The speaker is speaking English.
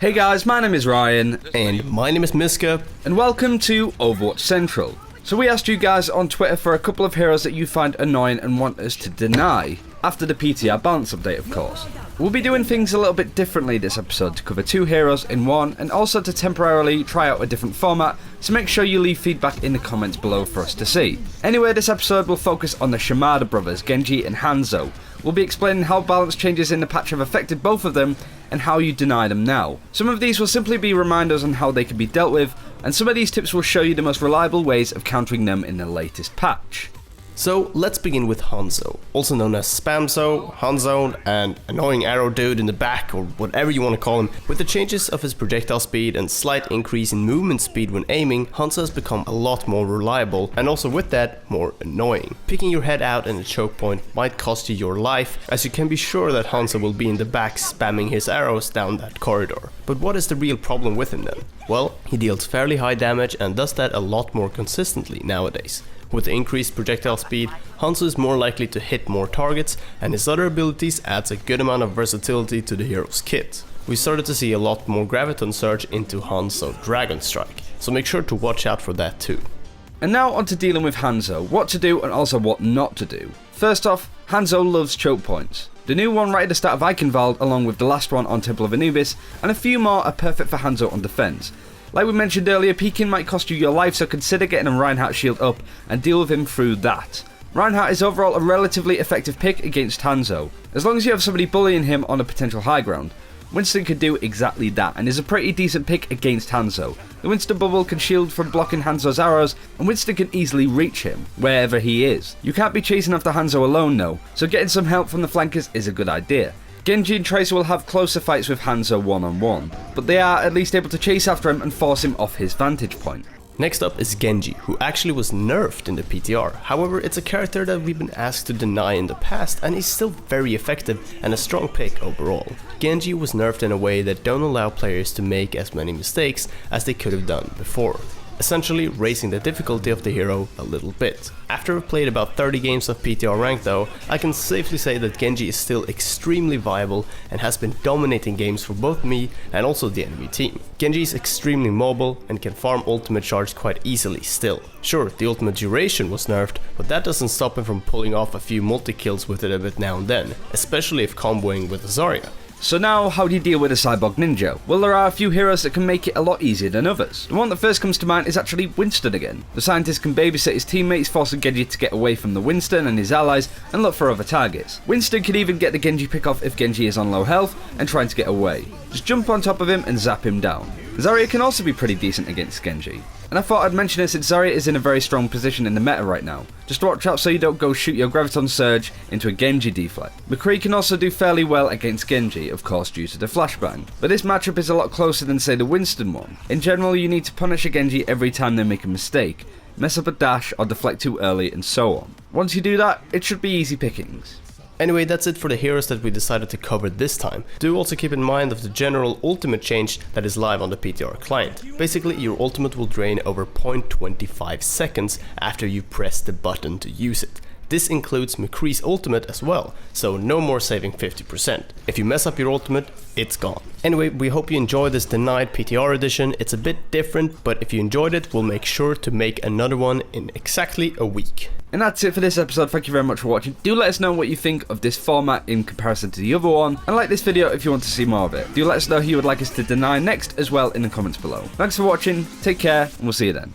Hey guys, my name is Ryan. And my name is Miska. And welcome to Overwatch Central. So we asked you guys on Twitter for a couple of heroes that you find annoying and want us to deny. After the PTR balance update, of course. We'll be doing things a little bit differently this episode to cover two heroes in one, and also to temporarily try out a different format, so make sure you leave feedback in the comments below for us to see. Anyway, this episode will focus on the Shimada brothers, Genji and Hanzo. We'll be explaining how balance changes in the patch have affected both of them, and how you deny them now. Some of these will simply be reminders on how they can be dealt with, and some of these tips will show you the most reliable ways of countering them in the latest patch. So let's begin with Hanzo, also known as Spamzo, Hanzo, and annoying arrow dude in the back, or whatever you want to call him. With the changes of his projectile speed and slight increase in movement speed when aiming, Hanzo has become a lot more reliable, and also with that, more annoying. Picking your head out in a choke point might cost you your life, as you can be sure that Hanzo will be in the back spamming his arrows down that corridor. But what is the real problem with him then? Well, he deals fairly high damage and does that a lot more consistently nowadays. With the increased projectile speed, Hanzo is more likely to hit more targets, and his other abilities adds a good amount of versatility to the hero's kit. We started to see a lot more graviton surge into Hanzo Dragon Strike, so make sure to watch out for that too. And now on to dealing with Hanzo, what to do and also what not to do. First off, Hanzo loves choke points. The new one right at the start of Eichenwald, along with the last one on Temple of Anubis, and a few more are perfect for Hanzo on defense. Like we mentioned earlier, peeking might cost you your life, so consider getting a Reinhardt shield up and deal with him through that. Reinhardt is overall a relatively effective pick against Hanzo, as long as you have somebody bullying him on a potential high ground. Winston can do exactly that, and is a pretty decent pick against Hanzo. The Winston bubble can shield from blocking Hanzo's arrows, and Winston can easily reach him, wherever he is. You can't be chasing after Hanzo alone though, so getting some help from the flankers is a good idea. Genji and Tracer will have closer fights with Hanzo one-on-one, but they are at least able to chase after him and force him off his vantage point. Next up is Genji, who actually was nerfed in the PTR. However, it's a character that we've been asked to deny in the past, and is still very effective and a strong pick overall. Genji was nerfed in a way that don't allow players to make as many mistakes as they could have done before, essentially raising the difficulty of the hero a little bit. After I've played about 30 games of PTR rank though, I can safely say that Genji is still extremely viable and has been dominating games for both me and also the enemy team. Genji is extremely mobile and can farm ultimate charge quite easily still. Sure, the ultimate duration was nerfed, but that doesn't stop him from pulling off a few multi-kills with it a bit now and then, especially if comboing with Zarya. So now, how do you deal with a cyborg ninja? Well, there are a few heroes that can make it a lot easier than others. The one that first comes to mind is actually Winston again. The scientist can babysit his teammates, forcing Genji to get away from the Winston and his allies and look for other targets. Winston can even get the Genji pick off if Genji is on low health and trying to get away. Just jump on top of him and zap him down. Zarya can also be pretty decent against Genji. And I thought I'd mention this since Zarya is in a very strong position in the meta right now. Just watch out so you don't go shoot your Graviton Surge into a Genji deflect. McCree can also do fairly well against Genji, of course due to the flashbang. But this matchup is a lot closer than say the Winston one. In general, you need to punish a Genji every time they make a mistake, mess up a dash or deflect too early and so on. Once you do that, it should be easy pickings. Anyway, that's it for the heroes that we decided to cover this time. Do also keep in mind of the general ultimate change that is live on the PTR client. Basically, your ultimate will drain over 0.25 seconds after you press the button to use it. This includes McCree's ultimate as well, so no more saving 50%. If you mess up your ultimate, it's gone. Anyway, we hope you enjoyed this denied PTR edition. It's a bit different, but if you enjoyed it, we'll make sure to make another one in exactly a week. And that's it for this episode. Thank you very much for watching. Do let us know what you think of this format in comparison to the other one, and like this video if you want to see more of it. Do let us know who you would like us to deny next as well in the comments below. Thanks for watching, take care, and we'll see you then.